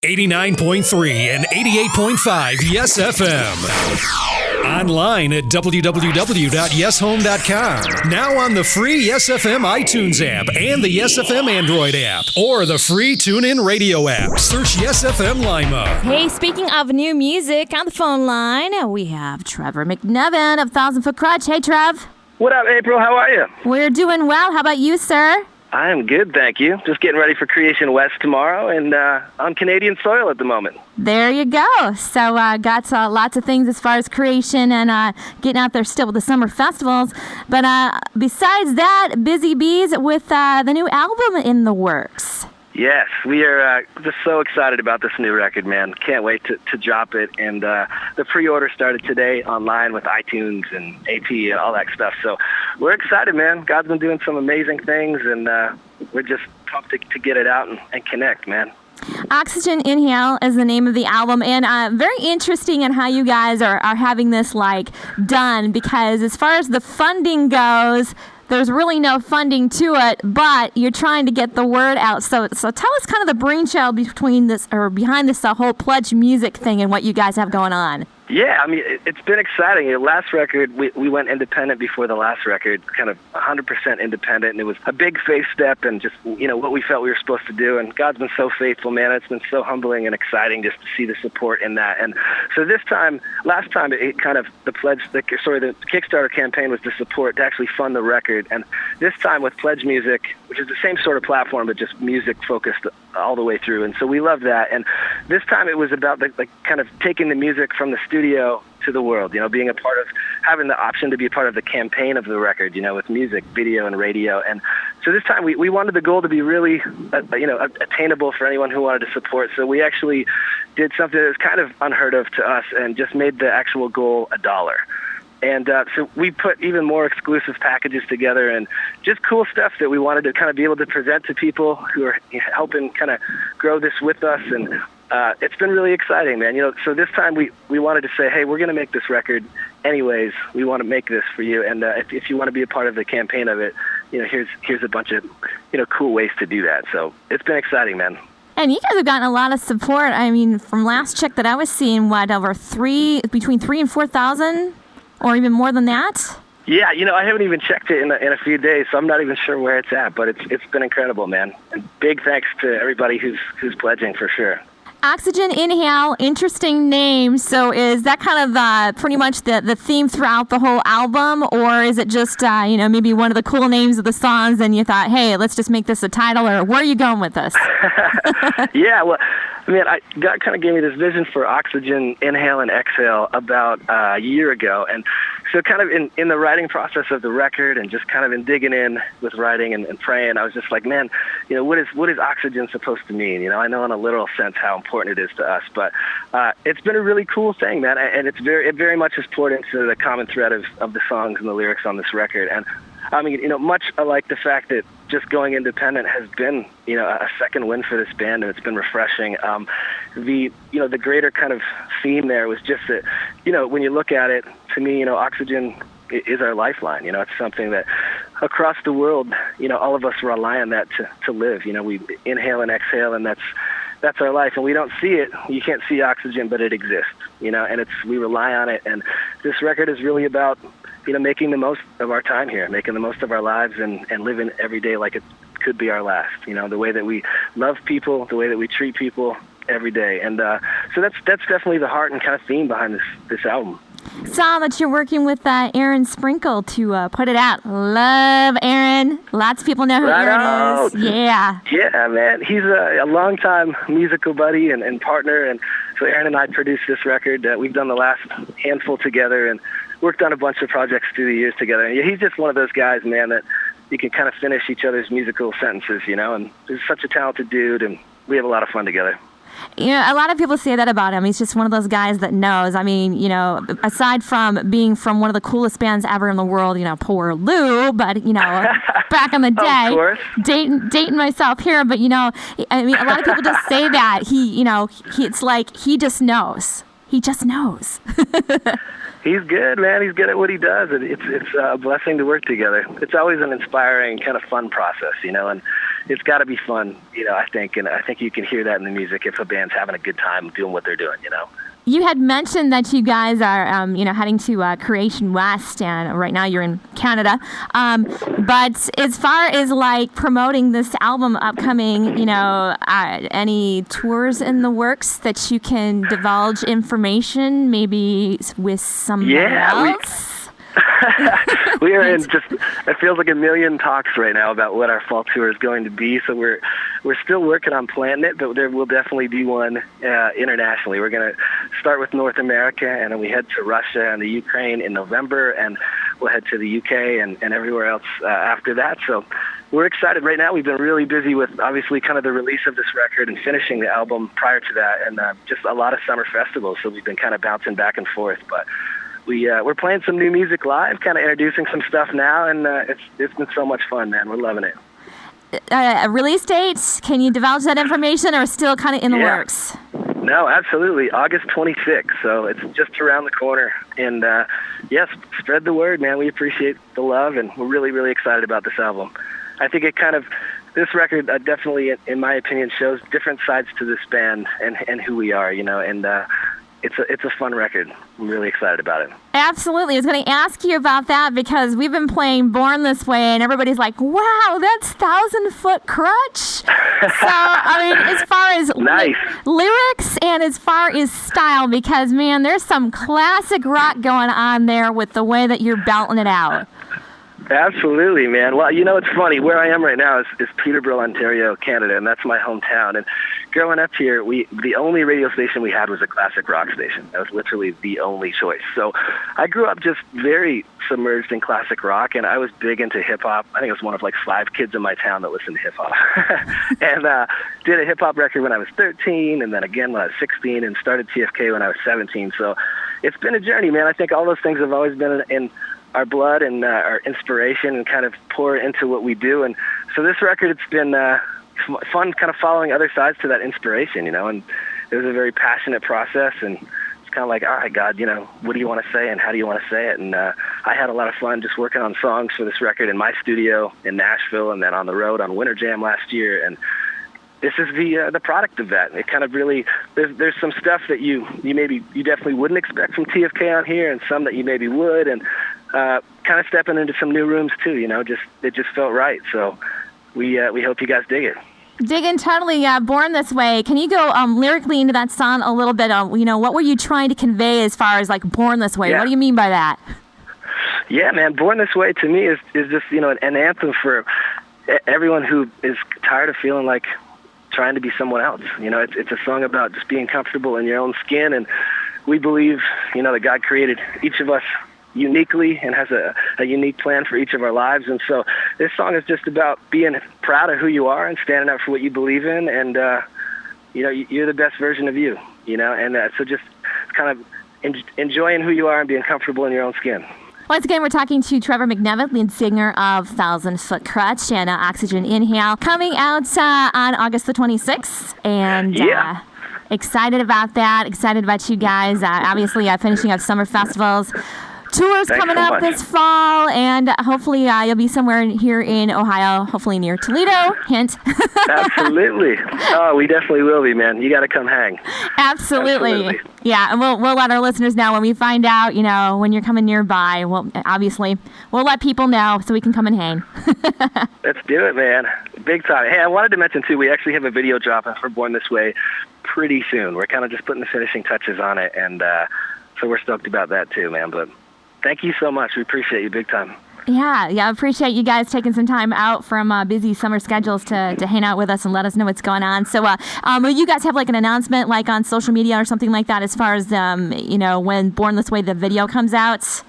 89.3 and 88.5 Yes FM. Online at www.yeshome.com. Now on the free Yes FM iTunes app and the Yes FM Android app, or the free TuneIn Radio app. Search Yes FM Lima. Hey, speaking of new music, on the phone line, we have Trevor McNevin of 1,000 Foot Krutch. Hey, Trev. What up, April? How are you? We're doing well. How about you, sir? I am good, thank you. Just getting ready for Creation West tomorrow, and on Canadian soil at the moment. There you go. So got lots of things as far as creation and getting out there still with the summer festivals. But besides that, busy bees with the new album in the works. Yes, we are just so excited about this new record, man. Can't wait to drop it. And the pre-order started today online with iTunes and AP and all that stuff. So we're excited, man. God's been doing some amazing things, and we're just pumped to get it out and connect, man. Oxygen Inhale is the name of the album, and very interesting in how you guys are having this done, because as far as the funding goes, there's really no funding to it, but you're trying to get the word out. So tell us kind of the brainchild behind this whole pledge music thing and what you guys have going on. Yeah, I mean, it's been exciting. The last record, we went independent before the last record, kind of 100% independent, and it was a big faith step and just, what we felt we were supposed to do. And God's been so faithful, man. It's been so humbling and exciting just to see the support in that. And so last time, it kind of, the Kickstarter campaign was to support, to actually fund the record. And this time with Pledge Music, which is the same sort of platform, but just music focused all the way through. And so we love that. And this time it was about the kind of taking the music from the studio to the world, being a part of, having the option to be a part of the campaign of the record, with music, video, and radio. And so this time we wanted the goal to be really, attainable for anyone who wanted to support. So we actually did something that was kind of unheard of to us and just made the actual goal $1. And so we put even more exclusive packages together and just cool stuff that we wanted to kind of be able to present to people who are helping kind of grow this with us. And it's been really exciting, man. So this time we wanted to say, hey, we're going to make this record anyways. We want to make this for you. And if you want to be a part of the campaign of it, here's a bunch of, cool ways to do that. So it's been exciting, man. And you guys have gotten a lot of support. I mean, from last check that I was seeing, between 3,000 and 4,000? Or even more than that? Yeah, I haven't even checked it in a few days, so I'm not even sure where it's at. But it's been incredible, man. And big thanks to everybody who's pledging for sure. Oxygen Inhale, interesting name. So is that kind of pretty much the theme throughout the whole album, or is it just maybe one of the cool names of the songs, and you thought, hey, let's just make this a title, or where are you going with this? Yeah, well, God kind of gave me this vision for Oxygen Inhale and Exhale about a year ago. And so kind of in the writing process of the record and just kind of in digging in with writing and praying, I was just like, man, what is oxygen supposed to mean? I know in a literal sense how important it is to us, but it's been a really cool thing, man. And it very much has poured into the common thread of the songs and the lyrics on this record. And I mean, much like the fact that just going independent has been, a second win for this band, and it's been refreshing. The greater kind of theme there was just that, when you look at it, to me, oxygen is our lifeline. It's something that across the world, all of us rely on that to live. We inhale and exhale, and that's our life, and we don't see it. You can't see oxygen, but it exists, and we rely on it. And this record is really about, making the most of our time here, making the most of our lives, and living every day like it could be our last. The way that we love people, the way that we treat people every day. And so that's definitely the heart and kind of theme behind this album. Saw that you're working with Aaron Sprinkle to put it out. Love Aaron. Lots of people know who Aaron is. Yeah. Yeah, man. He's a longtime musical buddy and partner. And so Aaron and I produced this record. We've done the last handful together and worked on a bunch of projects through the years together. And he's just one of those guys, man, that you can kind of finish each other's musical sentences, and he's such a talented dude, and we have a lot of fun together. A lot of people say that about him. He's just one of those guys that knows. I mean, aside from being from one of the coolest bands ever in the world, poor Lou, but, back in the day, dating myself here, but, I mean, a lot of people just say that. It's like he just knows. He just knows. He's good, man. He's good at what he does. It's a blessing to work together. It's always an inspiring, kind of fun process, and it's got to be fun, I think. And I think you can hear that in the music if a band's having a good time doing what they're doing, You had mentioned that you guys are, heading to Creation West, and right now you're in Canada. But as far as promoting this album upcoming, any tours in the works that you can divulge information, maybe with someone else? We are in it feels like a million talks right now about what our fall tour is going to be. So we're still working on planning it, but there will definitely be one internationally. We're going to start with North America, and then we head to Russia and the Ukraine in November, and we'll head to the UK and everywhere else after that. So we're excited. Right now we've been really busy with obviously kind of the release of this record and finishing the album prior to that, and just a lot of summer festivals. So we've been kind of bouncing back and forth, but we're playing some new music live, kind of introducing some stuff now, and it's been so much fun, man. We're loving it. A release date? Can you divulge that information, or still kind of in the works? No, absolutely. August 26th, so it's just around the corner. And yes, spread the word, man. We appreciate the love, and we're really, really excited about this album. I think this record definitely, in my opinion, shows different sides to this band and who we are, and it's a fun record. I'm really excited about it. Absolutely. I was going to ask you about that because we've been playing Born This Way, and everybody's like, wow, that's 1,000 Foot Krutch. So, as far as nice. Lyrics and as far as style, because, man, there's some classic rock going on there with the way that you're belting it out. Absolutely, man. Well, it's funny. Where I am right now is Peterborough, Ontario, Canada, and that's my hometown. And growing up here, the only radio station we had was a classic rock station. That was literally the only choice. So I grew up just very submerged in classic rock, and I was big into hip-hop. I think I was one of 5 kids in my town that listened to hip-hop. And did a hip-hop record when I was 13, and then again when I was 16, and started TFK when I was 17. So it's been a journey, man. I think all those things have always been in our blood and our inspiration, and kind of pour into what we do. And so this record, it's been fun kind of following other sides to that inspiration, and it was a very passionate process, and it's kind of like, all right, God, what do you want to say and how do you want to say it? And I had a lot of fun just working on songs for this record in my studio in Nashville, and then on the road on Winter Jam last year. And this is the product of that. It kind of really, there's some stuff that you definitely wouldn't expect from TFK on here, and some that you maybe would, and kind of stepping into some new rooms too, it just felt right. So we hope you guys dig it. Digging totally. Born This Way. Can you go lyrically into that song a little bit? What were you trying to convey as far as Born This Way? Yeah. What do you mean by that? Yeah, man. Born This Way to me is just an anthem for everyone who is tired of feeling like trying to be someone else. It's a song about just being comfortable in your own skin, and we believe that God created each of us uniquely and has a unique plan for each of our lives. And so this song is just about being proud of who you are and standing up for what you believe in, and you're the best version of you, and so just kind of enjoying who you are and being comfortable in your own skin. Once again, we're talking to Trevor McNevitt, lead singer of 1,000 Foot Krutch and Oxygen Inhale, coming out on August the 26th, and excited about that, excited about you guys, obviously finishing up summer festivals. Tours coming up this fall, and hopefully you'll be somewhere here in Ohio, hopefully near Toledo. Hint. Absolutely. Oh, we definitely will be, man. You got to come hang. Absolutely. Yeah, and we'll let our listeners know when we find out, when you're coming nearby. Well, obviously, we'll let people know so we can come and hang. Let's do it, man. Big time. Hey, I wanted to mention, too, we actually have a video dropping for Born This Way pretty soon. We're kind of just putting the finishing touches on it, and so we're stoked about that, too, man. But thank you so much. We appreciate you big time. Yeah, I appreciate you guys taking some time out from busy summer schedules to hang out with us and let us know what's going on. So will you guys have an announcement on social media or something like that as far as, when Born This Way, the video comes out?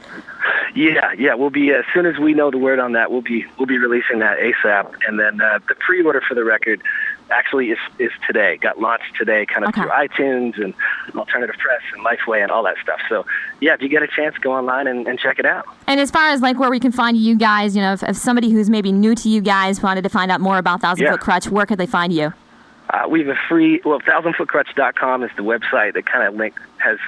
Yeah. We'll be, as soon as we know the word on that, we'll be releasing that ASAP. And then the pre-order for the record actually is today. Got launched today, kind of through iTunes and Alternative Press and Lifeway and all that stuff. So yeah, if you get a chance, go online and check it out. And as far as where we can find you guys, if somebody who's maybe new to you guys wanted to find out more about 1,000 Foot Krutch, where could they find you? We have a free, 1000footkrutch.com is the website that kind of has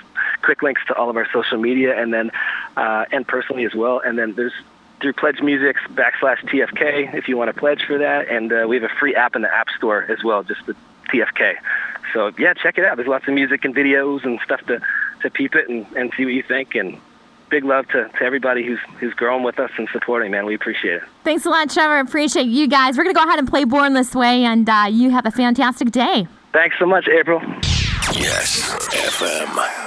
quick links to all of our social media, and then and personally as well. And then there's through Pledge Music's /TFK if you want to pledge for that. And we have a free app in the App Store as well, just the TFK. So, yeah, check it out. There's lots of music and videos and stuff to peep it and see what you think. And big love to everybody who's growing with us and supporting, man. We appreciate it. Thanks a lot, Trevor. Appreciate you guys. We're going to go ahead and play Born This Way, and you have a fantastic day. Thanks so much, April. Yes, FM.